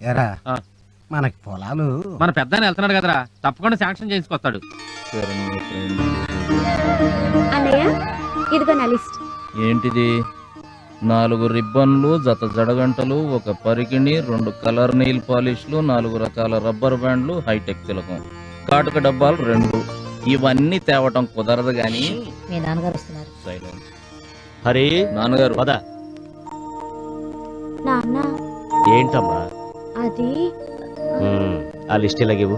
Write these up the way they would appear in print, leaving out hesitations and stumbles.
ఎరా మనకి పొలాలు మన పెద్ద వెళ్తున్నాడు కదరా, తప్పకుండా శాంక్షన్ చేసుకొస్తాడు. అన్నయ్య ఇదిగో నా లిస్ట్. ఏంటిది? 4 రిబ్బన్లు, జత జడగంటలు, 1 పరికిణి, 2 కలర్ నెయిల్ పాలిష్లు, 4 రకాల రబ్బర్ బ్యాండ్లు, హైటెక్ తిలకం, కాటుక డబ్బాలు 2. ఇవన్నీ తేవటం కుదరదు గాని. మీ నాన్నగారు వస్తున్నారు. సైలెన్స్. హరి నాన్నగారు పద. నాన్న ఏంటమ్మా అది ఆ లిస్ట్ ఇలాగివ్వు.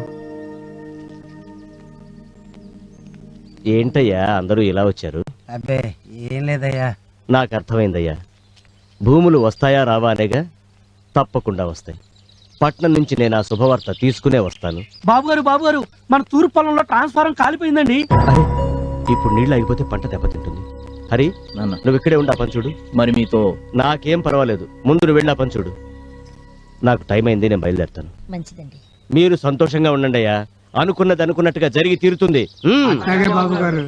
ఏంటయ్యా అందరూ ఇలా వచ్చారు? అబ్బే ఏం లేదయ్యా. నాకు అర్థమైందయ్యా. భూములు వస్తాయా రావా అనేగా? తప్పకుండా వస్తాయి. పట్నం నుంచి నేను ఆ శుభవార్త తీసుకునే వస్తాను. బాబు గారు మన తూర్పు పొలంలో ట్రాన్స్ఫారం కాలిపోయిందండి. అరే ఇప్పుడు నీళ్ళు ఆగిపోతే పంట దెబ్బతింటుంది. హరి నాన్న, నువ్వు ఇక్కడే ఉండి ఆ పని చూడు. మరి మీతో? నాకేం పర్వాలేదు, ముందు నువ్వు వెళ్ళి ఆ పని చూడు. నాకు టైం అయింది, నేను బయలుదేరుతాను. మంచిదండి. మీరు సంతోషంగా ఉండండి అయ్యా. అనుకున్నది అనుకున్నట్టుగా జరిగి తీరుతుంది. బాబు గారు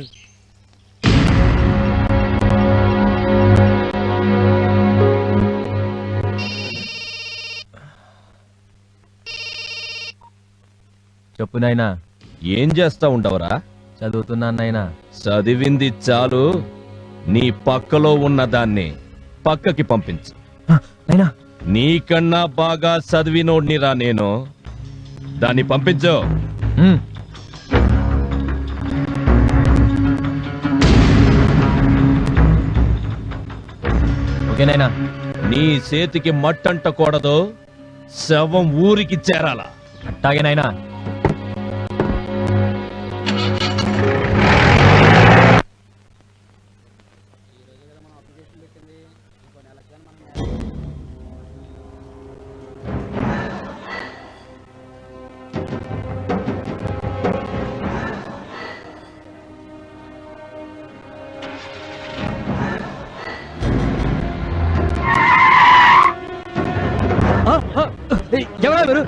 చెప్పు నాయనా. ఏం చేస్తా ఉండవరా? చదువుతున్నా నాయనా. చదివింది చాలు, నీ పక్కలో ఉన్న దాన్ని పక్కకి పంపించు. నాయనా నీకన్నా బాగా చదివినోడ్నిరా నేను. దాన్ని పంపించు. ఓకే నాయనా. నీ చేతికి మట్టంటకూడదు, శవం ఊరికి చేరాలా. అట్టాగే నాయనా. ఎవరా మీరు?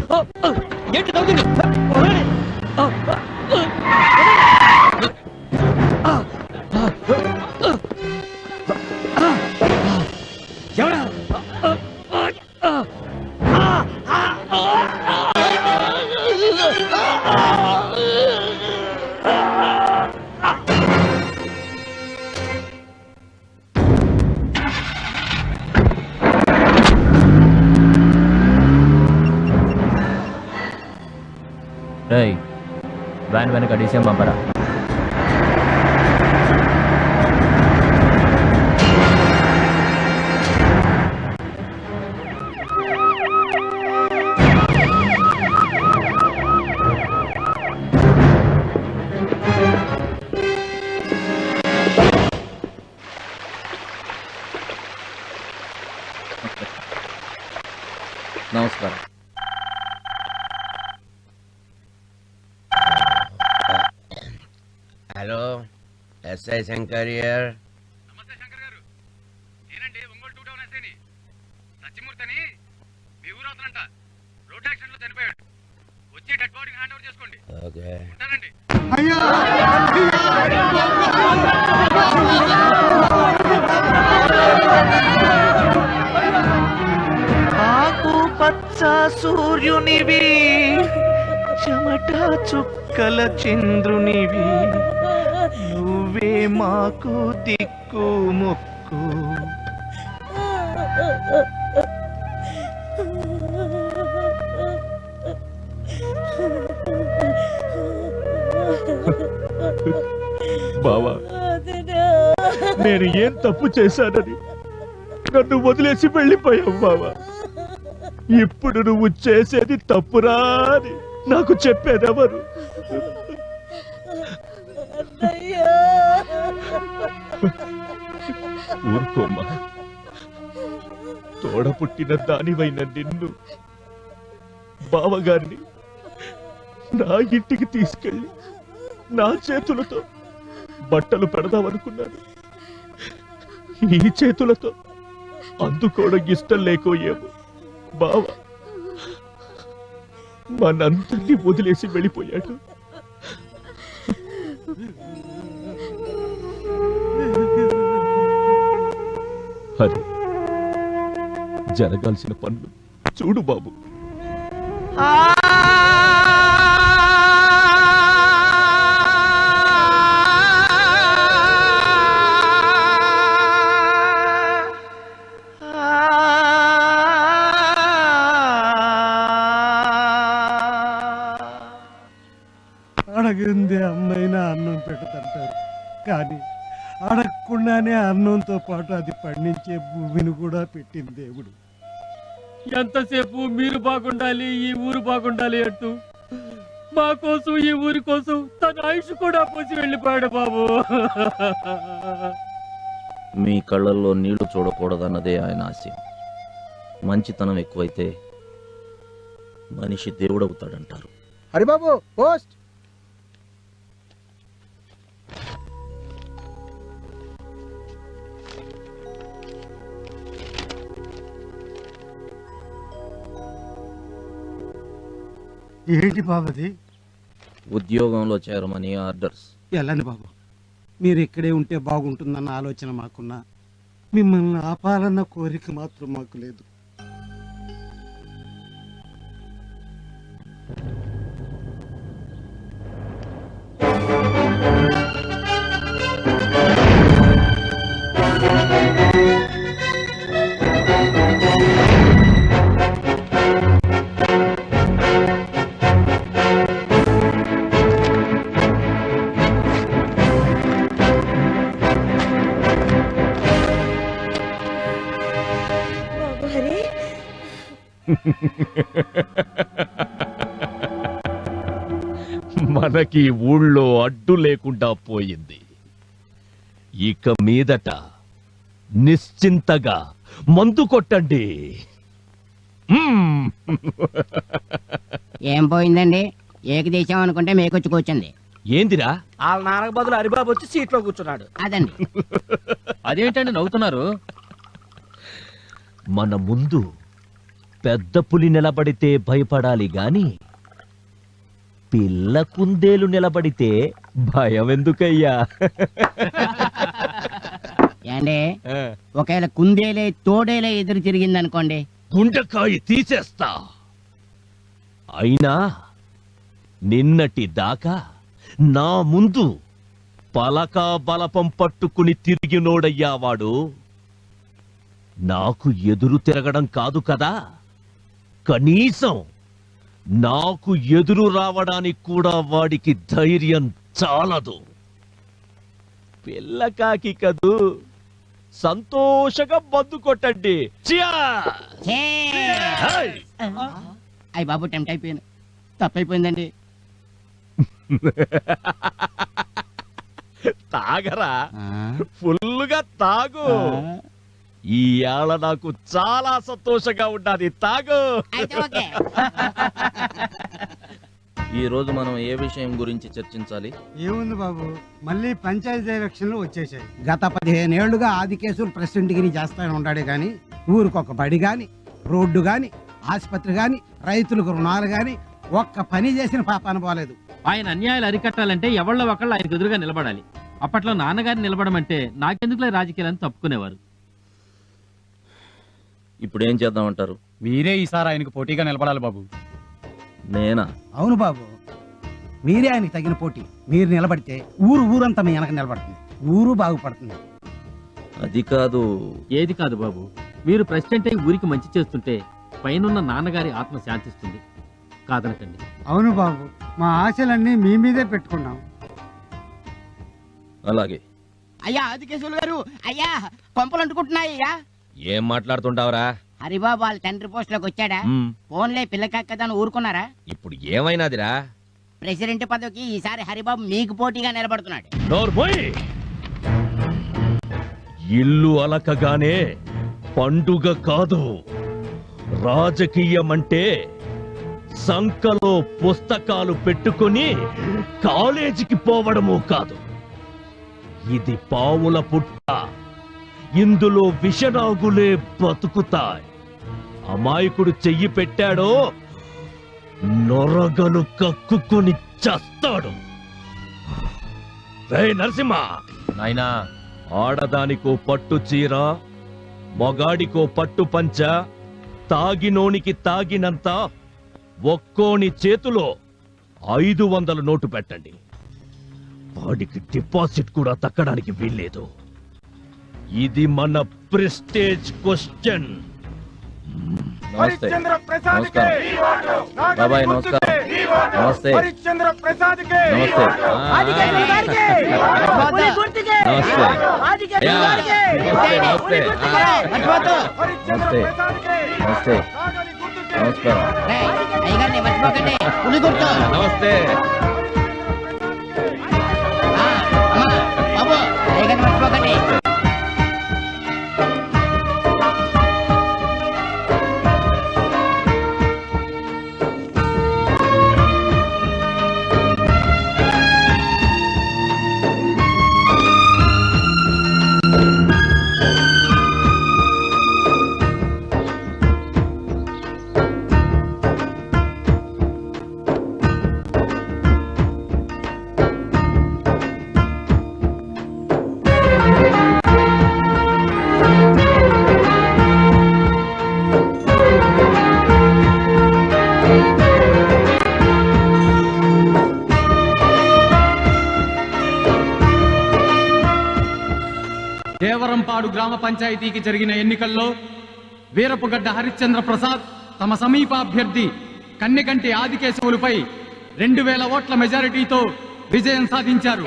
ఏంటి తగ్గుతుంది? ఎవరా? వ్యాన్ వెనక డీసీఎం పంపరా. నమస్కారం. Hello, SI Shankar here. నమస్తే శంకర్ గారు. నేనండి ఒంగోలు 2 టౌన్ ఎస్ఐని. సత్యమూర్తిని మీ ఊరు అవుతానంట. రోడ్ యాక్సిడెంట్ లో చనిపోయాడు. వచ్చి డెడ్ బాడీని హ్యాండ్ ఓవర్ చేసుకోండి. ఓకే. ఉంటానండి. ఆకు పచ్చ సూర్యునివి, చెమట చుక్కల చంద్రునివి, నువ్వే మాకు దిక్కు మొక్కు. బావా, నేను ఏం తప్పు చేశానని నన్ను వదిలేసి వెళ్ళిపోయావు బావా. ఇప్పుడు నువ్వు చేసేది తప్పురా అని నాకు చెప్పేదెవరు? ఊరుకోమ్మా. తోడ పుట్టిన దానివైన నిన్ను, బావగారిని నా ఇంటికి తీసుకెళ్ళి నా చేతులతో బట్టలు పెడదామనుకున్నాను. ఈ చేతులతో అందుకోవడం ఇష్టం లేకోయేమో బావ మనందరినీ వదిలేసి వెళ్ళిపోయాడు. అరే, జరగాల్సిన పనులు చూడు బాబు. అడగందే అమ్మైనా అన్నం పెడతంటారు కానీ అడగకుండానే అన్నంతో పాటు అది పండించే భూమిని కూడా పెట్టింది దేవుడు. ఎంతసేపు మీరు బాగుండాలి ఈ ఊరు బాగుండాలి అంటూ మా కోసం ఈ ఊరి కోసం తన ఆయుష్ కూడా పోసి వెళ్ళిపోయాడు బాబు. మీ కళ్ళల్లో నీళ్లు చూడకూడదన్నదే ఆయన ఆశయం. మంచితనం ఎక్కువైతే మనిషి దేవుడవుతాడంటారు. హరిబాబు పోస్ట్. ఏంటి బాబుది? ఉద్యోగంలో చేరమని ఆర్డర్స్. వెళ్ళండి బాబు, మీరు ఇక్కడే ఉంటే బాగుంటుందన్న ఆలోచన మాకున్నా మిమ్మల్ని ఆపాలన్న కోరిక మాత్రం మాకు లేదు. బాబు హరి మనకి ఊళ్ళో అడ్డు లేకుండా పోయింది. ఇక మీదట నిశ్చింతగా మందు కొట్టండి. ఏం పోయిందండి? ఏకదేశం అనుకుంటే మేకొచ్చి కూర్చుంది. ఏందిరా? వాళ్ళ నాన్నకు బదులు హరిబాబు వచ్చి సీట్లో కూర్చున్నాడు. అదండి. అదేంటండి నవ్వుతున్నారు? మన ముందు పెద్ద పులి నిలబడితే భయపడాలి గాని పిల్ల కుందేలు నిలబడితే భయం ఎందుకయ్యా? ఏండి ఒకవేళ కుందేలే తోడేలే ఎదురు తిరిగింది అనుకోండి, గుండెకాయ తీసేస్తా. అయినా నిన్నటి దాకా నా ముందు పలకా బలపం పట్టుకుని తిరిగినోడయ్యా వాడు. నాకు ఎదురు తిరగడం కాదు కదా, కనీసం నాకు ఎదురు రావడానికి కూడా వాడికి ధైర్యం చాలదు. పిల్లకాకి కదూ, సంతోషంగా మందు కొట్టండి. అయ్యి బాబు టెంప్ట్ అయిపోయాను, తప్పైపోయిందండి. తాగరా, ఫుల్లుగా తాగు. ఈ ఏళ నాకు చాలా సంతోషంగా ఉండాలి. తాగు. ఈ రోజు మనం ఏ విషయం గురించి చర్చించాలి? ఏముంది బాబు, మళ్ళీ పంచాయతీ ఎలక్షన్లు వచ్చేసాయి. గత 15 ఏళ్లుగా ఆది కేసులు ప్రెసిడెంట్ గిరి చేస్తానే ఉన్నాడే గాని ఊరికొక బడి గాని, రోడ్డు గాని, ఆసుపత్రి గాని, రైతులకు రుణాలు గాని ఒక్క పని చేసిన పాపాన పోలేదు. ఆయన అన్యాయాలు అరికట్టాలంటే ఎవళ్ళ ఒకళ్ళు ఆయనకు ఎదురుగా నిలబడాలి. అప్పట్లో నాన్నగారిని నిలబడమంటే నాకెందుకులే రాజకీయాలని తప్పుకునేవారు. ఇప్పుడు ఏం చేద్దామంటారు? మీరే ఈసారి ఆయనకు పోటీగా నిలబడాలి బాబు. నేనా? అవును బాబు, మీరే ఆయనకి తగిన పోటీ. మీరు నిలబడితే ఊరంతా మీ వెనక నిలబడుతుంది, ఊరు బాగుపడుతుంది. అది కాదు. ఏది కాదు బాబు, మీరు ప్రెసిడెంట్ అయి ఊరికి మంచి చేస్తుంటే పైనున్న నాన్నగారి ఆత్మ శాంతిస్తుంది. కాదనకండి. అవును బాబు, మా ఆశలన్నీ మీ మీదే పెట్టుకున్నాం. అలాగే. అయ్యా ఆదికేశవులు గారు, అయ్యా కొంపలు అంటుకుంటున్నాయ్యా. ఏం మాట్లాడుతుంటావురా? హరిబాబు వాళ్ళ తండ్రి పోస్ట్ లోకి వచ్చాడా? ఫోన్లే పిల్లకక్కదని ఊరుకున్నారా? ఇప్పుడు ఏమైనాదిరా? ప్రెసిడెంట్ పదవికి ఈసారి హరిబాబు మీకు పోటీగా నిలబడుతున్నాడు. నోర్మోయ్! ఇల్లు అలకగానే పండుగ కాదు, రాజకీయం అంటే సంకలో పుస్తకాలు పెట్టుకుని కాలేజీకి పోవడము కాదు. ఇది పావుల పుట్ట, ఇందులో విషనాగులే బతుకుతాయి. అమాయకుడు చెయ్యి పెట్టాడో నొరగలు కక్కుకొని చస్తాడు. రే నరసింహ, నాయనా, ఆడదానికో పట్టు చీర, మొగాడికో పట్టు పంచ, తాగినోనికి తాగినంత ఒక్కోని చేతిలో 500 నోటు పెట్టండి. వాడికి డిపాజిట్ కూడా తక్కడానికి వీల్లేదు. ఇది మన ప్రెస్టేజ్ క్వశ్చన్. నమస్తే. నమస్కారం బాబాయ్. నమస్కారం. నమస్తే. నమస్తే. నమస్తే. అయ్యా, నమస్తే. నమస్తే. నమస్తే. నమస్కారం. అయ్యగారిని మర్చిపోకండి. పులి గుర్తు. నమస్తే. అమ్మా, బాబు, అయ్యగారిని మర్చిపోకండి. దేవరంపాడు గ్రామ పంచాయతీకి జరిగిన ఎన్నికల్లో వీరపుగడ్డ హరిశ్చంద్ర ప్రసాద్ తమ సమీప అభ్యర్థి కన్నెకంటి ఆదికేశవులపై 2000 ఓట్ల మెజారిటీతో విజయం సాధించారు.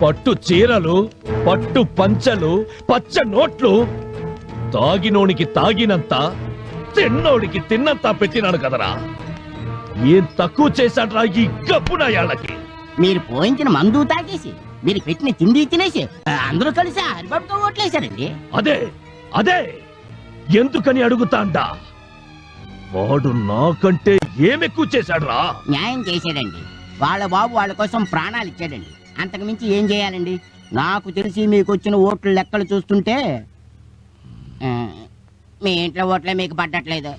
పట్టు చీరలు, పట్టు పంచలు, పచ్చ నోట్లు, తాగినోడికి తాగినంత, తిన్నోడికి తిన్నంత పెట్టినాడు కదరా. ఏం తక్కువ చేశాడ్రా ఈ గబ్బునాయాళ్ళకి? మీరు పోయించిన మందు తాగేసి, మీరు పెట్టిన తిండి తినేసి అందరూ కలిసి హరిబాబుతో ఓట్లేశారండి. అదే అదే ఎందుకని అడుగుతాండా? వాడు నాకంటే ఏమెక్కువ చేశాడ్రా? న్యాయం చేశాడండి. వాళ్ళ బాబు వాళ్ళ కోసం ప్రాణాలు ఇచ్చాడండి. అంతకు మించి ఏం చేయాలండి? నాకు తెలిసి మీకు వచ్చిన ఓట్ల లెక్కలు చూస్తుంటే మీ ఇంట్లో ఓట్లే మీకు పడ్డట్లేదు.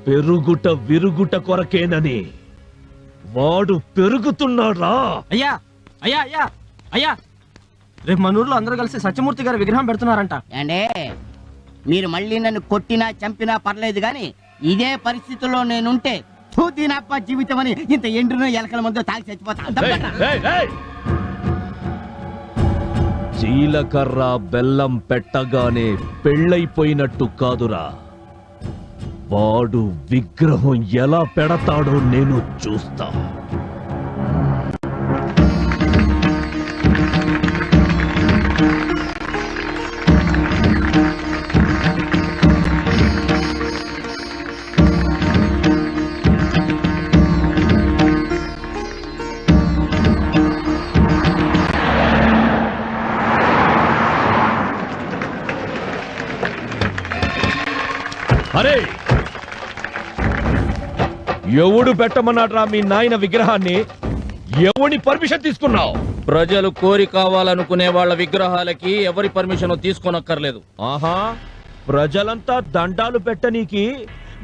పెరుగుట విరుగుట కొరకేనని వాడు పెరుగుతున్నాడా? అయ్యా అయ్యా అయ్యా అయ్యా, రేపు మన ఊర్లో అందరూ కలిసి సత్యమూర్తి గారి విగ్రహం పెడుతున్నారంట. అంటే మీరు మళ్ళీ నన్ను కొట్టినా చంపినా పర్లేదు కానీ ఇదే పరిస్థితుల్లో నేనుంటే చూతినప్ప జీవితం అని ఇంత ఎండ్రునో ఎలకల ముందు తాగి చచ్చిపోతా. జీలకర్ర బెల్లం పెట్టగానే పెళ్ళైపోయినట్టు కాదురా. వాడు విగ్రహం ఎలా పెడతాడో నేను చూస్తా. అరే, ఎవడు పెట్టమన్నాడ్రా మీ నాయన విగ్రహాన్ని? ఎవని పర్మిషన్ తీసుకున్నావు? ప్రజలు కోరి కావాలనుకునే వాళ్ళ విగ్రహాలకి ఎవరి పర్మిషన్ తీసుకోనక్కర్లేదు. ఆహా, ప్రజలంతా దండాలు పెట్టనీకి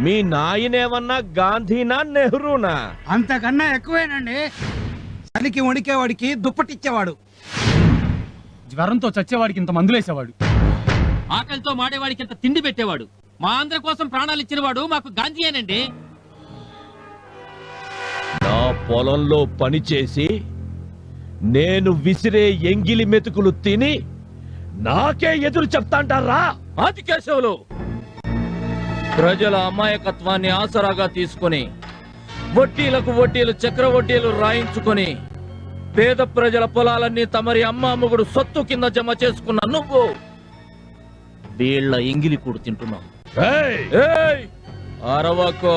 మీ నాయనేమన్నా గాంధీనా నెహ్రూనా? అంతకన్నా ఎక్కువేనండి. చలికి వణికేవాడికి దుప్పటిచ్చేవాడు, జ్వరంతో చచ్చేవాడికి ఇంత మందులేసేవాడు, ఆకలితో మాడేవాడికి ఇంత తిండి పెట్టేవాడు, మా ఆంధ్ర కోసం ప్రాణాలు ఇచ్చినవాడు మాకు గాంధీయేనండి. నా పొలంలో పనిచేసి నేను విసిరే ఎంగిలి మెతుకులు తిని నాకే ఎదురు చెప్తాంటారా? ఆదికేశవులు ప్రజల అమాయకత్వాన్ని ఆసరాగా తీసుకుని వడ్డీలకు వడ్డీలు చక్రవడ్డీలు రాయించుకొని పేద ప్రజల పొలాలన్నీ తమరి అమ్మాముగుడు సొత్తు కింద జమ చేసుకున్న నువ్వు వీళ్ళ ఎంగిలి కూడు తింటున్నావు. అరవకో,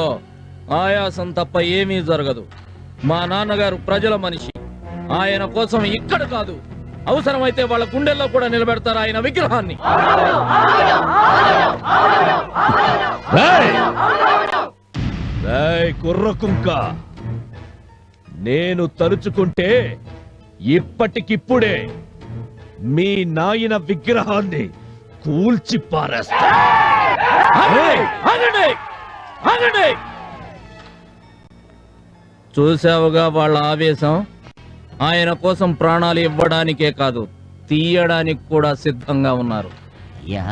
ఆయాసం తప్ప ఏమీ జరగదు. మా నాన్నగారు ప్రజల మనిషి. ఆయన కోసం ఇక్కడ కాదు, అవసరమైతే వాళ్ళ గుండెల్లో కూడా నిలబెడతారు ఆయన విగ్రహాన్ని. కుర్రకుంక, నేను తలుచుకుంటే ఇప్పటికిప్పుడే మీ నాయన విగ్రహాన్ని కూల్చి పారేస్తా. ఏయ్, ఆగండి, ఆగండి. చూసావుగా వాళ్ళ ఆవేశం. ఆయన కోసం ప్రాణాలు ఇవ్వడానికే కాదు, తీయడానికి కూడా సిద్ధంగా ఉన్నారు. యా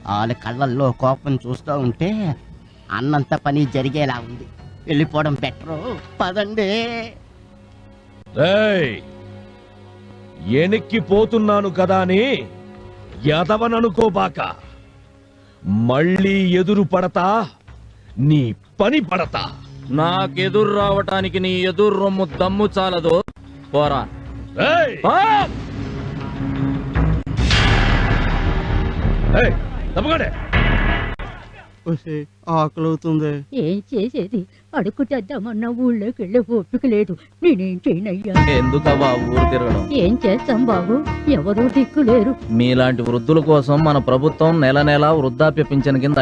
వాళ్ళ కళ్ళల్లో కోపం చూస్తూ ఉంటే అన్నంత పని జరిగేలా ఉంది. వెళ్ళిపోవడం బెటరు. పదండి. ఏయ్, ఎనిక్కిపోతున్నాను కదా అని ఎదవననుకోబాక. మళ్ళీ ఎదురు పడతా, నీ పని పడతా. నాకెదురు రావటానికి నీ ఎదురు రొమ్ము దమ్ము చాలదు. పోరా. ఏయ్, ఏయ్, తప్పకండి. ఆకలి అవుతుంది. ఏం చేసేది? అడుగు చేద్దామన్న ఊళ్ళోకి వెళ్ళే ఓపిక లేదు. నేనేం చేయనయ్యా? ఎందుకవ్వా ఊరు తిరగడం? ఏం చేస్తాం బాబు, ఎవరూ దిక్కు లేరు. మీలాంటి వృద్ధుల కోసం మన ప్రభుత్వం నెల నెలా వృద్ధాప్య పింఛన్ కింద